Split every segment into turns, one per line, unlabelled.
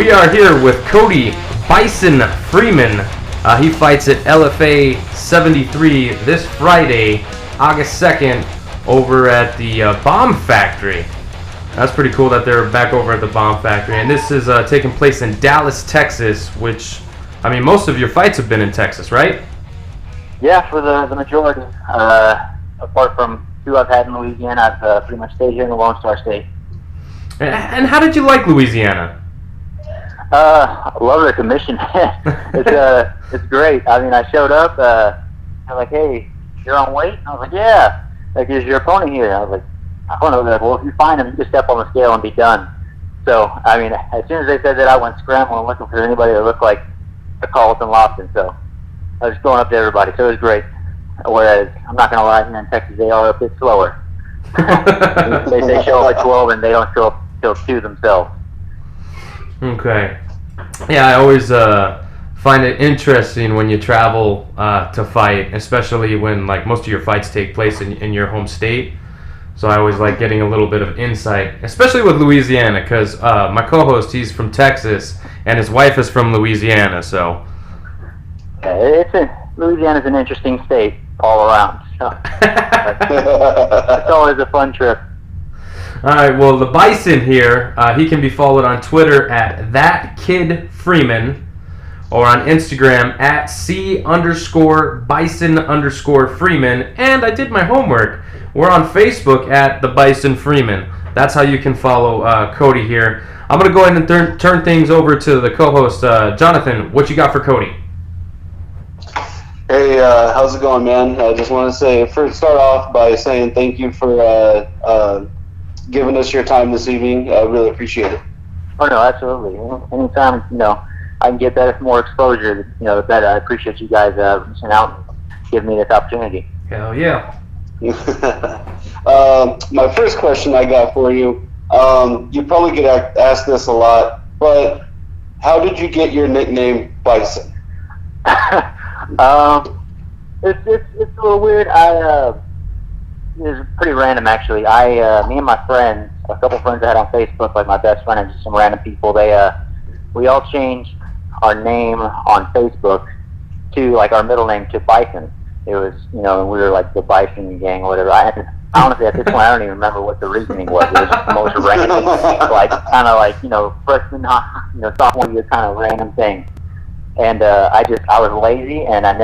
We are here with Cody Bison Freeman. He fights at LFA 73 this Friday, August 2nd, over at the Bomb Factory. That's pretty cool that they're back over at the Bomb Factory. And this is taking place in Dallas, Texas, which, I mean, most of your fights have been in Texas, right?
Yeah, for the majority. Apart from two I've had in Louisiana, I've pretty much stayed here in the Lone Star State.
And how did you like Louisiana?
I love the commission. It's great. I mean, I showed up. They're like, "Hey, you're on weight?" I was like, "Yeah." Like, "Is your opponent here?" I was like, "I don't know." They're like, "Well, if you find him, you just step on the scale and be done." So, I mean, as soon as they said that, I went scrambling looking for anybody that looked like a Carlton Lofton. So I was going up to everybody. So it was great. Whereas, I'm not gonna lie, here in Texas, they are a bit slower. they show up at 12 and they don't show up till 2 themselves.
Okay. Yeah, I always find it interesting when you travel to fight, especially when like most of your fights take place in your home state. So I always like getting a little bit of insight, especially with Louisiana, because my co-host, he's from Texas, and his wife is from Louisiana. So
Louisiana's an interesting state all around. So it's always a fun trip.
All right, well, the Bison here, he can be followed on Twitter at @ThatKidFreeman or on Instagram at @C_Bison_Freeman. And I did my homework. We're on Facebook at the Bison Freeman. That's how you can follow Cody here. I'm going to go ahead and turn things over to the co-host, Jonathan. What you got for Cody?
Hey, how's it going, man? I just want to start off by saying thank you for giving us your time this evening. I really appreciate it.
Oh no, absolutely. Anytime I can get that more exposure, the better. I appreciate you guys reaching out and giving me this opportunity.
Hell yeah.
My first question I got for you. You probably get asked this a lot, but how did you get your nickname Bison?
It's a little weird. It's pretty random, actually. Me and my friends, a couple friends I had on Facebook, like my best friend and just some random people, we all changed our name on Facebook to, like, our middle name to Bison. It was, we were like the Bison gang or whatever. Honestly, at this point, I don't even remember what the reasoning was. It was just the most random, like, kind of like, freshman, sophomore year kind of random thing. And I was lazy, and I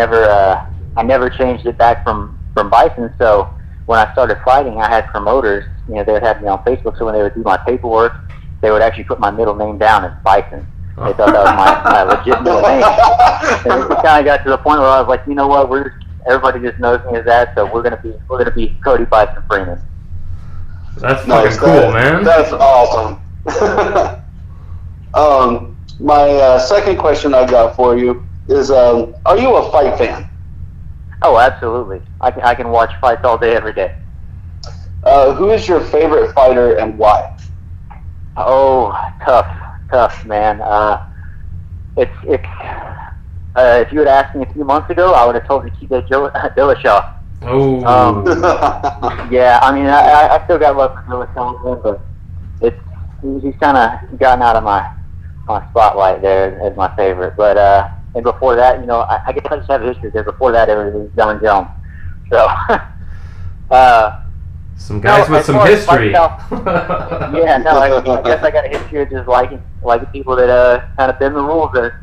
never changed it back from Bison. So when I started fighting, I had promoters. They would have me on Facebook. So when they would do my paperwork, they would actually put my middle name down as Bison. They thought that was my legit middle name. And it kind of got to the point where I was like, you know what? Everybody just knows me as that. So we're gonna be Cody Bison Freeman.
That's fucking cool, man.
That's awesome. My second question I got for you is, are you a fight fan?
Oh, absolutely. I can watch fights all day, every day.
Who is your favorite fighter and why?
Oh, tough, man. If you had asked me a few months ago, I would have told you to keep that Dillashaw.
Oh.
Yeah, I mean, I still got love for Dillashaw, but he's kind of gotten out of my spotlight there as my favorite. But and before that, I guess I just have a history there. Before that, everything was Dylan Jones. So
some guys with some history.
Yeah, no, I guess I got a history of just liking people that kind of bend the rules there.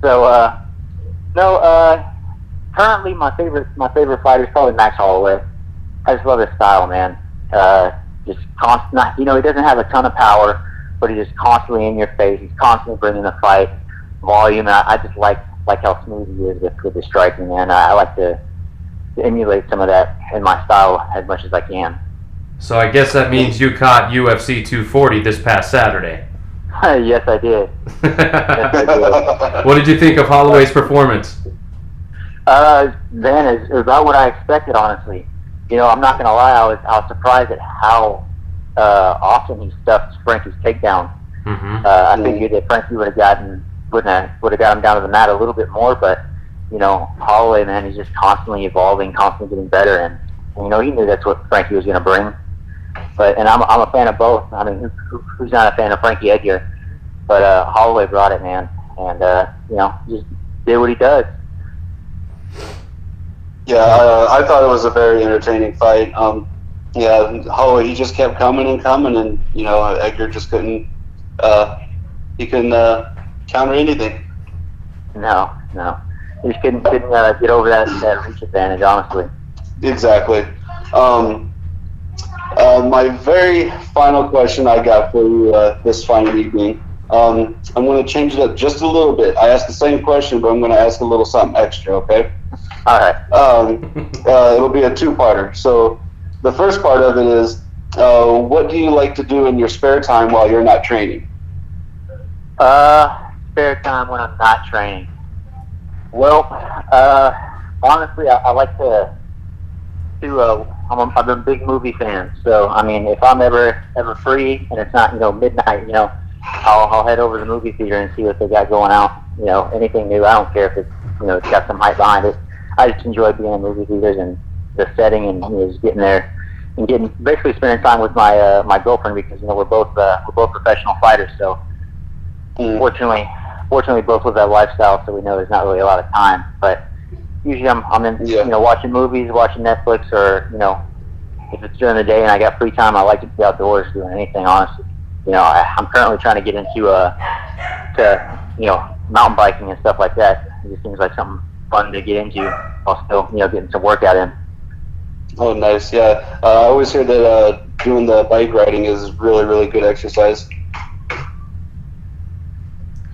So currently my favorite fighter is probably Max Holloway. I just love his style, man. Just constant. He doesn't have a ton of power, but he's just constantly in your face. He's constantly bringing the fight volume, and I just like how smooth he is with his striking, man. I like to emulate some of that in my style as much as I can.
So I guess that means you caught UFC 240 this past Saturday.
Yes, I did.
What did you think of Holloway's performance?
Man, it was about what I expected, honestly. I'm not gonna lie, I was surprised at how often he stuffed Frankie's takedown.
Mm-hmm.
I figured that Frankie would have got him down to the mat a little bit more, but Holloway, man, he's just constantly evolving, constantly getting better, and he knew that's what Frankie was gonna bring. And I'm a fan of both. I mean, who's not a fan of Frankie Edgar? but Holloway brought it, man, and just did what he does.
Yeah, I thought it was a very entertaining fight. Yeah, Holloway, he just kept coming and coming, and Edgar just couldn't. He couldn't counter anything.
No, he just couldn't get over that reach advantage, honestly.
Exactly. My very final question I got for you this fine evening. I'm going to change it up just a little bit. I asked the same question, but I'm going to ask a little something extra, okay?
All right.
It'll be a two-parter. So the first part of it is, what do you like to do in your spare time while you're not training?
Spare time when I'm not training. Well, honestly, I like to I'm a big movie fan, so I mean, if I'm ever free and it's not midnight, I'll head over to the movie theater and see what they got going out. Anything new. I don't care if it's got some hype behind it. I just enjoy being in movie theaters and the setting and just getting there and basically spending time with my girlfriend because we're both professional fighters. So fortunately, both live that lifestyle, so we know there's not really a lot of time. But usually I'm in watching movies, watching Netflix, or if it's during the day and I got free time, I like to be outdoors doing anything. Honestly, I'm currently trying to get into mountain biking and stuff like that. It just seems like something fun to get into while still getting some workout in.
Oh, nice. Yeah, I always hear that doing the bike riding is really, really good exercise.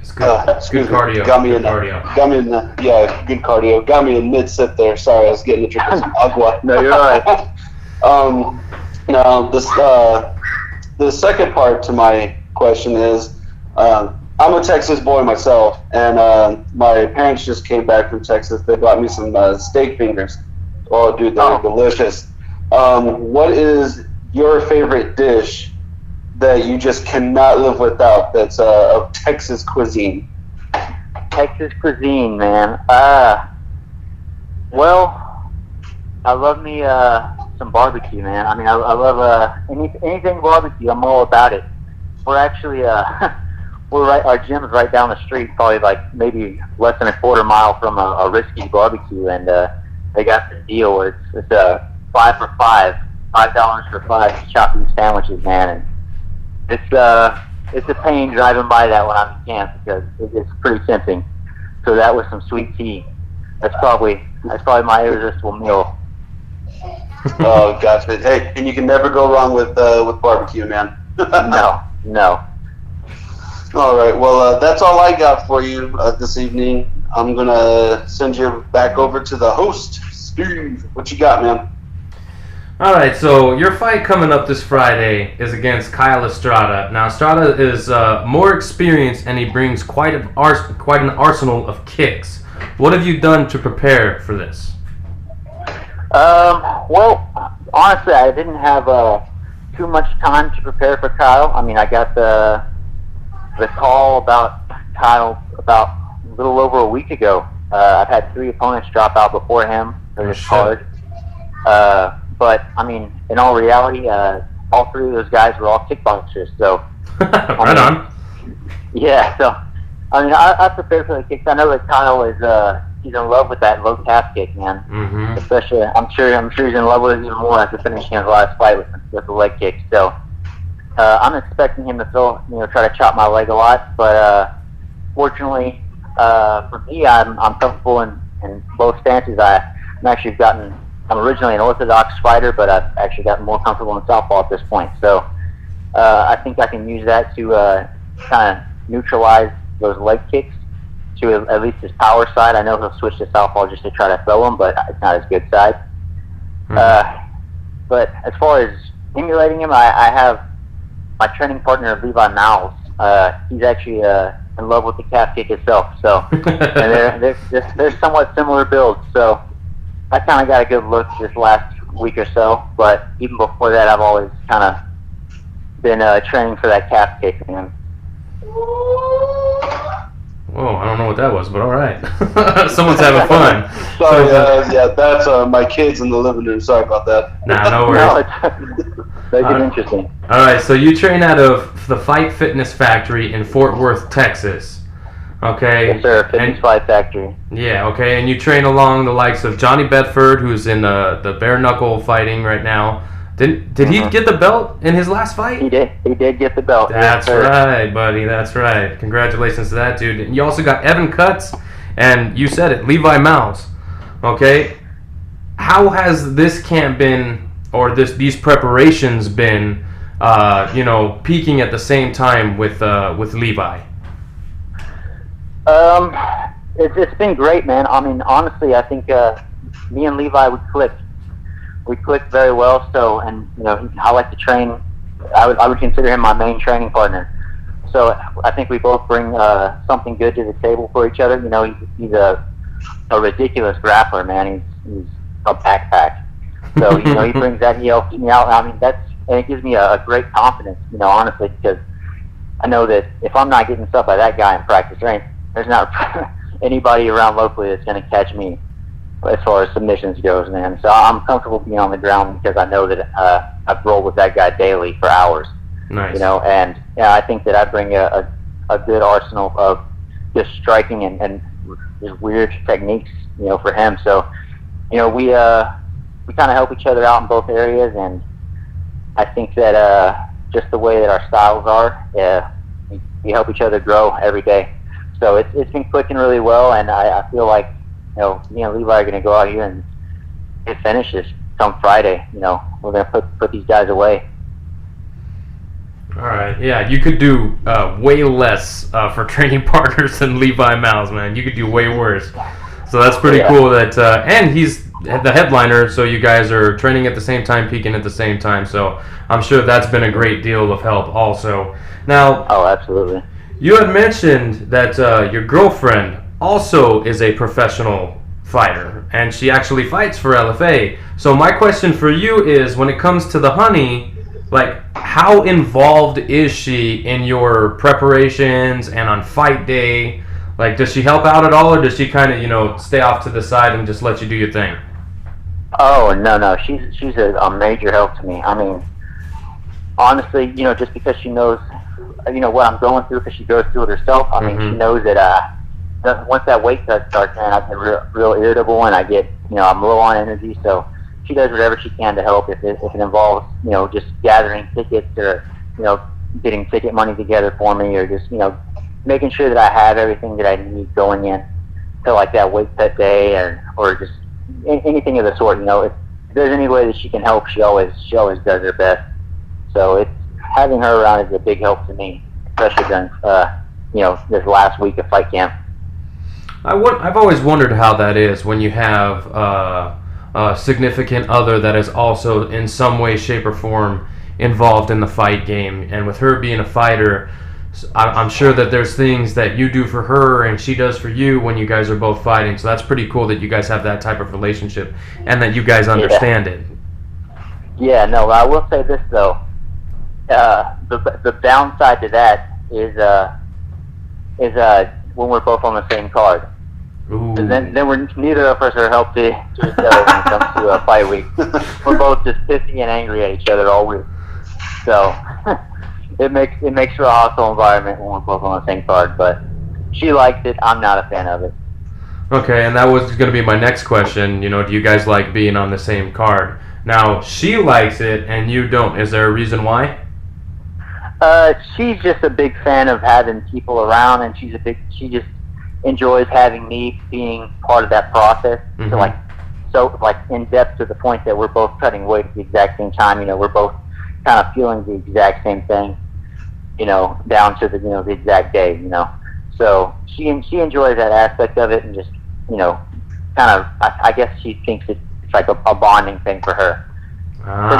It's good. Good cardio.
Got me in good cardio. Got me in mid sip there. Sorry, I was getting a drink of some agua.
No, you're right.
Now the second part to my question is, I'm a Texas boy myself, and my parents just came back from Texas. They bought me some steak fingers. Oh, dude, they're delicious. What is your favorite dish that you just cannot live without that's of Texas cuisine?
Texas cuisine, man. Well, I love me some barbecue, man. I mean, I love anything barbecue. I'm all about it. We're actually our gym's right down the street, probably like maybe less than a quarter mile from a Risky barbecue, and they got the deal where it's a $5 for $5 for 5 chopped beef sandwiches, man. And it's a pain driving by that when I'm in camp because it's pretty tempting. So that was some sweet tea. That's probably my irresistible meal.
Oh, gotcha. Hey, and you can never go wrong with barbecue, man.
No.
All right. Well, that's all I got for you this evening. I'm gonna send you back over to the host, Steve. What you got, man?
All right. So your fight coming up this Friday is against Kyle Estrada. Now Estrada is more experienced, and he brings quite an arsenal of kicks. What have you done to prepare for this?
Well, honestly, I didn't have too much time to prepare for Kyle. I mean, I got the call about Kyle about a little over a week ago. I've had 3 opponents drop out before him for this card. But, I mean, in all reality, all 3 of those guys were all kickboxers. So,
right on.
Yeah, so, I mean, I prepared for the kicks. I know that Kyle is he's in love with that low calf kick, man.
Mm-hmm.
Especially, I'm sure he's in love with it even more after finishing his last fight with the leg kick. So, I'm expecting him to try to chop my leg a lot, but fortunately for me, I'm comfortable in both stances. I'm originally an orthodox fighter, but I've actually gotten more comfortable in southpaw at this point. So I think I can use that to kind of neutralize those leg kicks to at least his power side. I know he'll switch to southpaw just to try to throw him, but it's not his good side. Mm-hmm. But as far as emulating him, I have my training partner, Levi Miles. He's actually in love with the calf kick itself. So and they're somewhat similar builds. So I kind of got a good look this last week or so. But even before that, I've always kind of been training for that calf kick, man.
Whoa, I don't know what that was, but all right. Someone's having fun.
Sorry, yeah, that's my kids in the living room. Sorry about that.
Nah, no worries.
Make it interesting.
All right, so you train out of the Fight Fitness Factory in Fort Worth, Texas. Okay.
Yes, sir. Fitness Fight Factory.
Yeah, okay, and you train along the likes of Johnny Bedford, who's in the bare knuckle fighting right now. Did he get the belt in his last fight?
He did. He did get the belt.
That's
yes,
right, buddy. That's right. Congratulations to that dude. And you also got Evan Cutts, and you said it, Levi Mouse. Okay. How has this camp been, or these preparations been? Peaking at the same time with Levi.
It's been great, man. I mean, honestly, I think me and Levi we clicked very well. So, and I like to train. I would consider him my main training partner. So I think we both bring something good to the table for each other. He's a ridiculous grappler, man. He's a backpack. So he brings that. He helps me out. I mean, and it gives me a great confidence. Honestly, because I know that if I'm not getting stuff by that guy in practice, there's not anybody around locally that's going to catch me as far as submissions goes, man. So I'm comfortable being on the ground because I know that I've rolled with that guy daily for hours.
Nice.
And I think that I bring a good arsenal of just striking and just weird techniques, for him. So, we kind of help each other out in both areas, and I think that just the way that our styles are, we help each other grow every day. So it's been clicking really well, and I feel like me and Levi are going to go out here and get finishes come Friday. We're going to put these guys away.
All right, yeah, you could do way less for training partners than Levi Mouse, man. You could do way worse. So that's pretty cool that, and he's the headliner, so you guys are training at the same time, peaking at the same time. So I'm sure that's been a great deal of help also. Now,
oh, absolutely.
You had mentioned that your girlfriend also is a professional fighter, and she actually fights for LFA. So my question for you is, when it comes to the honey, like, how involved is she in your preparations and on fight day? Like, does she help out at all, or does she kind of, stay off to the side and just let you do your thing?
Oh, no. She's a major help to me. I mean, honestly, just because she knows, what I'm going through, because she goes through it herself. I mean, she knows that once that weight cut starts, man, I get real irritable, and I get, I'm low on energy. So she does whatever she can to help. If it involves, just gathering tickets, or getting ticket money together for me, or just making sure that I have everything that I need going in to like that weight cut day, or just anything of the sort. If there's any way that she can help, she always does her best. So having her around is a big help to me, especially during this last week of fight camp.
I've always wondered how that is when you have a significant other that is also in some way, shape, or form involved in the fight game. And with her being a fighter, I'm sure that there's things that you do for her and she does for you when you guys are both fighting. So that's pretty cool that you guys have that type of relationship and that you guys understand it.
Yeah, no, I will say this though. The downside to that is when we're both on the same card.
Ooh.
And then neither of us are helped to each other when it comes to a fight week. We're both just pissy and angry at each other all week. So it makes for a hostile environment when we're both on the same card. But she likes it. I'm not a fan of it.
Okay, and that was going to be my next question. Do you guys like being on the same card? Now, she likes it and you don't. Is there a reason why?
She's just a big fan of having people around, and she just enjoys having me being part of that process. So in depth to the point that we're both cutting weight at the exact same time. We're both kind of feeling the exact same thing. Down to the exact day. So she enjoys that aspect of it, and just kind of I guess she thinks it's like a bonding thing for her. For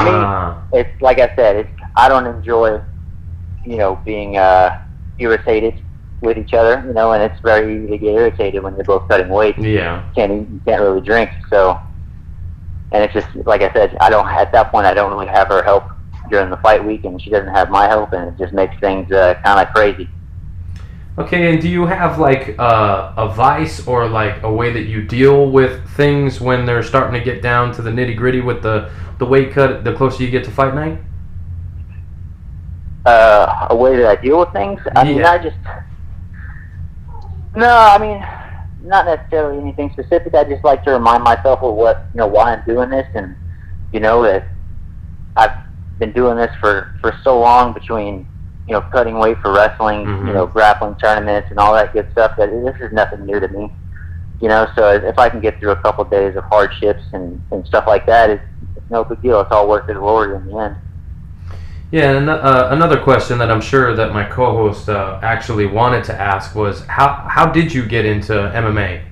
me, it's like I said, I don't enjoy being irritated with each other, and it's very easy to get irritated when you're both cutting weight.
Yeah.
You can't really drink. So, and it's just like I said, at that point I don't really have her help during the fight week, and she doesn't have my help, and it just makes things kind of crazy.
Okay, and do you have like a vice or like a way that you deal with things when they're starting to get down to the nitty gritty with the weight cut the closer you get to fight night?
a way that I deal with things. I mean, not necessarily anything specific. I just like to remind myself of why I'm doing this, and that I've been doing this for so long, between cutting weight for wrestling, grappling tournaments and all that good stuff, that this is nothing new to me. So if I can get through a couple of days of hardships and stuff like that, it's no big deal. It's all worth the glory in the end.
Yeah, and another question that I'm sure that my co-host actually wanted to ask was, how did you get into MMA?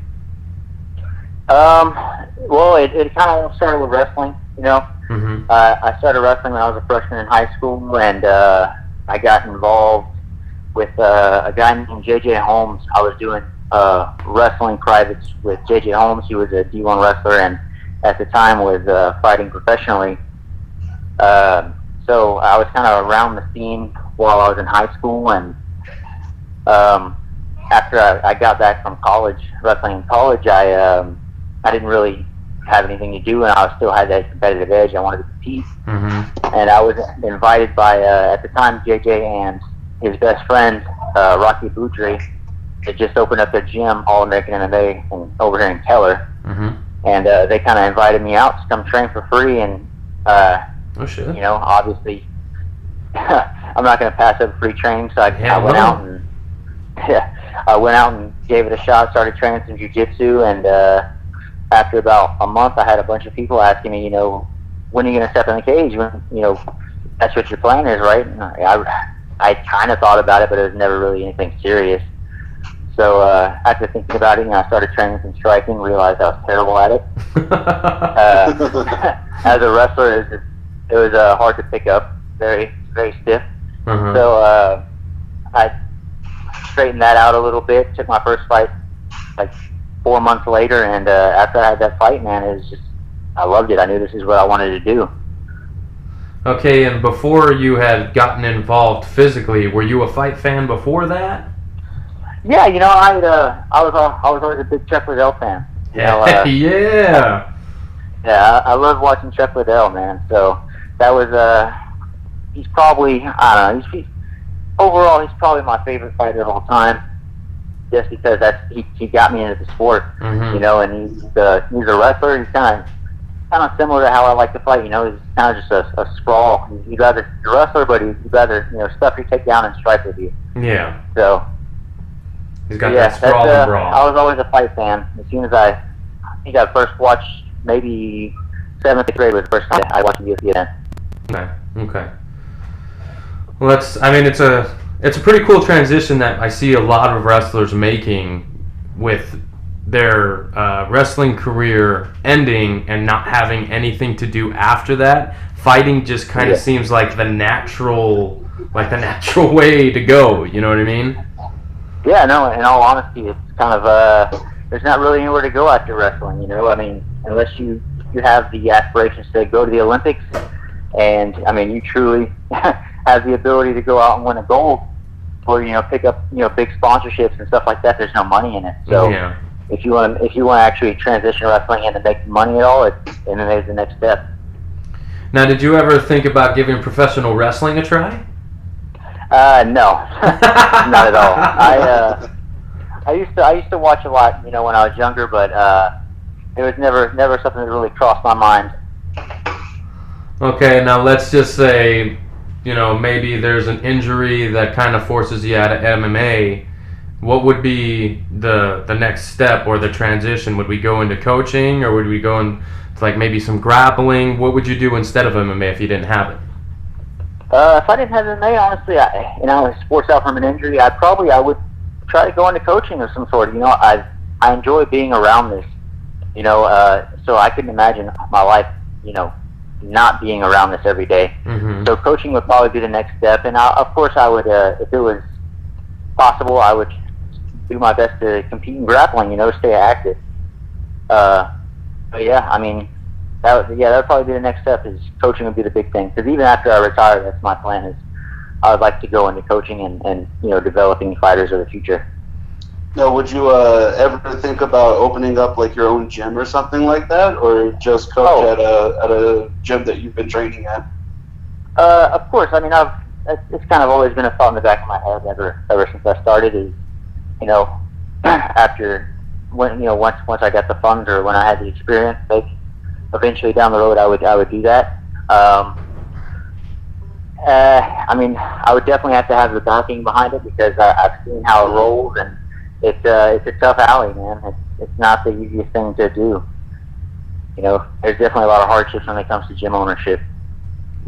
Well, it kind of started with wrestling, I started wrestling when I was a freshman in high school, and I got involved with a guy named J.J. Holmes. I was doing wrestling privates with J.J. Holmes. He was a D1 wrestler, and at the time was fighting professionally. So I was kind of around the scene while I was in high school, and after I got back from college, wrestling in college, I didn't really have anything to do, and I still had that competitive edge. I wanted to compete, and I was invited by, at the time, JJ and his best friend, Rocky Boudry, had just opened up a gym, All American MMA, over here in Keller, and they kind of invited me out to come train for free, and obviously, I'm not going to pass up free training, so I went out and gave it a shot. Started training some jiu-jitsu, and after about a month, I had a bunch of people asking me, when are you going to step in the cage? That's what your plan is, right? And I kind of thought about it, but it was never really anything serious. So after thinking about it, I started training some striking. Realized I was terrible at it. As a wrestler, it was hard to pick up, very, very stiff. So I straightened that out a little bit. Took my first fight like 4 months later, and after I had that fight, man, it was just, I loved it. I knew this is what I wanted to do.
Okay, and before you had gotten involved physically, were you a fight fan before that?
Yeah, I was always a big Chuck Liddell fan.
Yeah,
I love watching Chuck Liddell, man. So that was he's probably, I don't know, overall he's probably my favorite fighter of all time, just because he got me into the sport, and he's a wrestler. He's kind of similar to how I like to fight. He's kind of just a sprawl. You're a wrestler, but he'd rather stuff your takedown and strike with you.
Yeah.
So
he's got that sprawl and brawl.
I was always a fight fan. As soon as I think I first watched, maybe 7th grade was the first time I watched a UFC event.
Okay. Well, it's a pretty cool transition that I see a lot of wrestlers making, with their wrestling career ending and not having anything to do after that. Fighting just kind of seems like the natural way to go. You know what I mean?
Yeah, no, in all honesty, it's kind of, there's not really anywhere to go after wrestling, I mean, unless you have the aspirations to go to the Olympics, and, I mean, you truly have the ability to go out and win a gold, or, pick up, big sponsorships and stuff like that. There's no money in it. So if you want to actually transition wrestling into making money at all, MMA is the next step.
Now, did you ever think about giving professional wrestling a try?
No, not at all. I used to watch a lot, when I was younger, but it was never something that really crossed my mind.
Okay, now let's just say, maybe there's an injury that kind of forces you out of MMA. What would be the next step or the transition? Would we go into coaching, or would we go into maybe some grappling? What would you do instead of MMA if you didn't have it?
If I didn't have MMA, honestly, sports out from an injury, I would try to go into coaching of some sort. I enjoy being around this, so I couldn't imagine my life, not being around this every day. So coaching would probably be the next step, and of course I would, if it was possible, I would do my best to compete in grappling, stay active. But yeah, I mean, that would probably be the next step. Is coaching would be the big thing, because even after I retire, that's my plan. Is I would like to go into coaching and developing fighters of the future.
Now, would you ever think about opening up your own gym or something like that, or just coach at a gym that you've been training at?
Of course. I mean, I've it's kind of always been a thought in the back of my head ever since I started. Is after once I got the funds or when I had the experience, maybe eventually down the road I would do that. I would definitely have to have the backing behind it because I've seen how it rolls, and it's a tough alley, man. It's not the easiest thing to do. There's definitely a lot of hardships when it comes to gym ownership.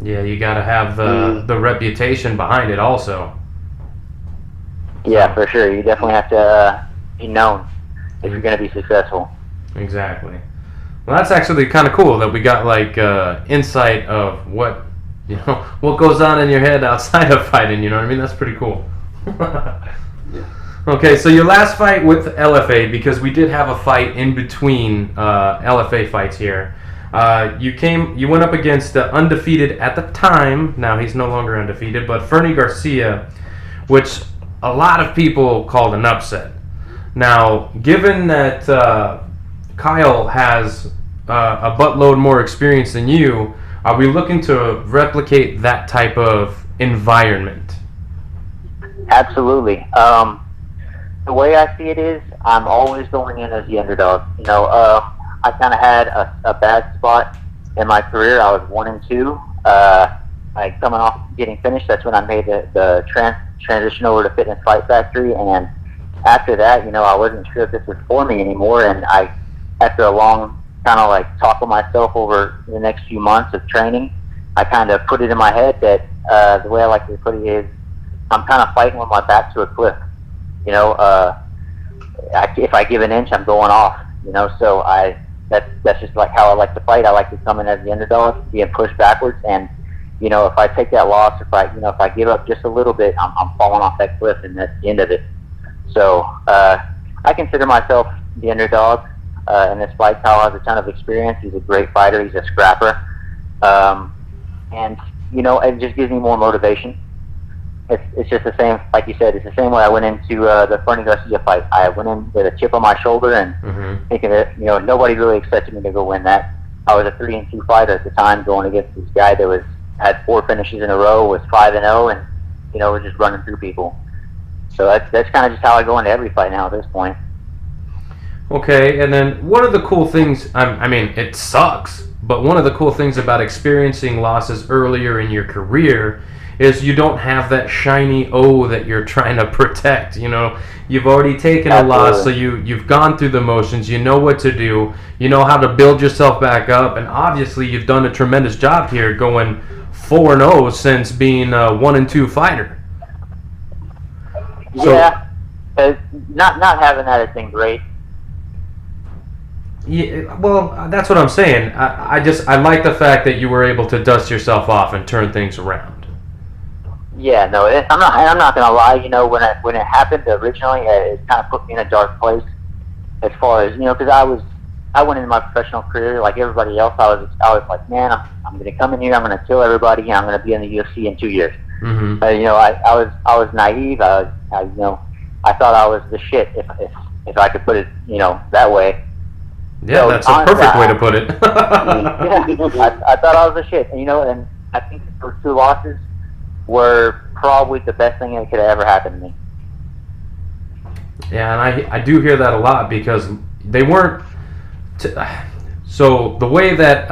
Yeah, you got to have the reputation behind it also.
Yeah, for sure. You definitely have to be known if you're going to be successful.
Exactly. Well, that's actually kind of cool that we got insight of what goes on in your head outside of fighting. You know what I mean? That's pretty cool. Okay, so your last fight with LFA, because we did have a fight in between LFA fights here. You went up against the undefeated at the time. Now he's no longer undefeated, but Fernie Garcia, which a lot of people called an upset. Now, given that Kyle has a buttload more experience than you, are we looking to replicate that type of environment?
Absolutely. The way I see it is, I'm always going in as the underdog. I kind of had a bad spot in my career. I was 1-2. Coming off getting finished, that's when I made the transition over to Fitness Fight Factory, and after that, I wasn't sure if this was for me anymore. And after a long kind of talk with myself over the next few months of training, I kind of put it in my head that the way I like to put it is, I'm kind of fighting with my back to a cliff. If I give an inch, I'm going off. So that's just how I like to fight. I like to come in as the underdog, being pushed backwards, and if I take that loss, if I give up just a little bit, I'm falling off that cliff, and that's the end of it. So I consider myself the underdog in this fight. Kyle has a ton of experience. He's a great fighter. He's a scrapper, and it just gives me more motivation. It's just the same, like you said. It's the same way I went into the Fernie Garcia fight. I went in with a chip on my shoulder and thinking that nobody really expected me to go win that. I was a 3-2 fighter at the time, going against this guy that had 4 finishes in a row, was 5-0, and was just running through people. So that's kind of just how I go into every fight now at this point.
Okay, and then one of the cool things, I mean, it sucks, but one of the cool things about experiencing losses earlier in your career is you don't have that shiny O that you're trying to protect. You've already taken a loss, so you've gone through the motions. You know what to do. You know how to build yourself back up, and obviously you've done a tremendous job here, going 4-0 since being a 1-2 fighter.
Yeah, not having that has been great.
Yeah, well, that's what I'm saying. I like the fact that you were able to dust yourself off and turn things around.
Yeah, no, I'm not gonna lie. When it happened originally, it kind of put me in a dark place. As far as because I went into my professional career like everybody else. I was like, man, I'm gonna come in here. I'm gonna kill everybody. And I'm gonna be in the UFC in 2 years.
Mm-hmm.
I was naive. I thought I was the shit if I could put it that way.
Yeah, so, that's a perfect way to put it.
I thought I was the shit. And I think those 2 losses were probably the best thing that could have ever happened to me.
Yeah, and I do hear that a lot because they weren't. So the way that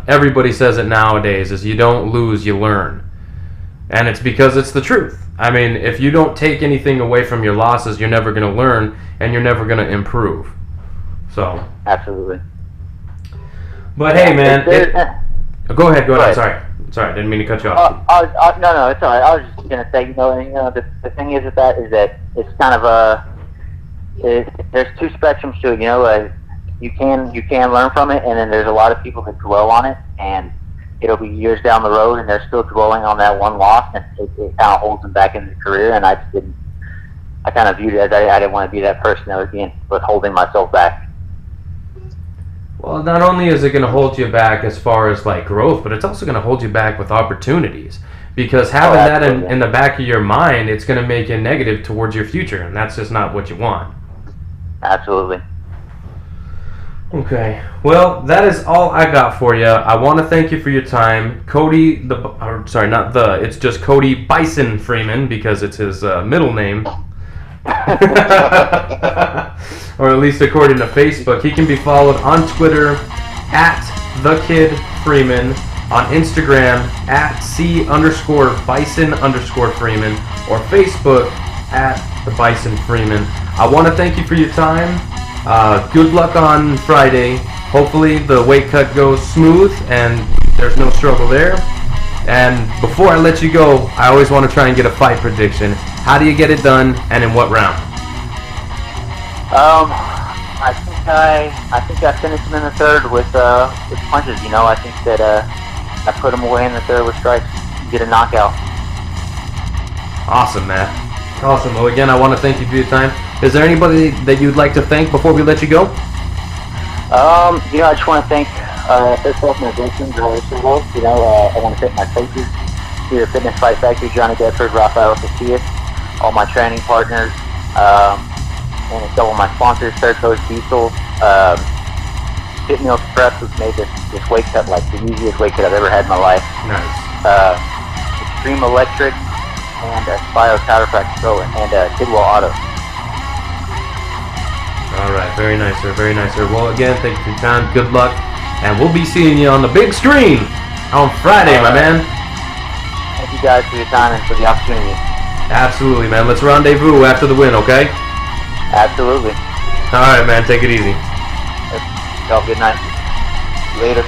everybody says it nowadays is you don't lose, you learn. And it's because it's the truth. I mean, if you don't take anything away from your losses, you're never going to learn and you're never going to improve. So.
Absolutely.
But hey, man. Go ahead. Sorry, I didn't mean to cut you off.
No, it's all right. I was just gonna say, the thing is with that is that it's kind of there's 2 spectrums to it. You can learn from it, and then there's a lot of people that dwell on it, and it'll be years down the road, and they're still dwelling on that one loss, and it kind of holds them back in their career. And I kind of viewed it as I didn't want to be that person that was holding myself back.
Well, not only is it going to hold you back as far as growth, but it's also going to hold you back with opportunities. Because having that in the back of your mind, it's going to make you negative towards your future, and that's just not what you want.
Absolutely.
Okay. Well, that is all I got for you. I want to thank you for your time, Cody. It's just Cody Bison Freeman because it's his middle name. Or at least according to Facebook. He can be followed on Twitter at @TheKidFreeman, on Instagram at @C_Bison_Freeman, or Facebook at the Bison Freeman. I want to thank you for your time. Good luck on Friday. Hopefully the weight cut goes smooth and there's no struggle there. And before I let you go, I always want to try and get a fight prediction. How do you get it done, and in what round?
I think I finished him in the third with punches. You know, I think that I put him away in the third with strikes, get a knockout.
Awesome, man. Awesome. Well, again, I want to thank you for your time. Is there anybody that you'd like to thank before we let you go?
You know, I just want to thank first off my veterans. I want to thank my coaches here at Fitness Fight Factory, Johnny Bedford, Rafael Casillas, all my training partners, and a couple of my sponsors, Third Coast Diesel, Fit Meals Prep, who's made this weight cut like the easiest weight cut I've ever had in my life.
Nice.
Extreme Electric, and Spio Chiropractic Pro, and Tidwell Auto.
All right. Very nice, sir. Very nice, sir. Well, again, thank you for your time. Good luck. And we'll be seeing you on the big screen on Friday, my man.
Thank you guys for your time and for the opportunity.
Absolutely, man. Let's rendezvous after the win, okay?
Absolutely.
All right, man. Take it easy.
Y'all, good night. Later.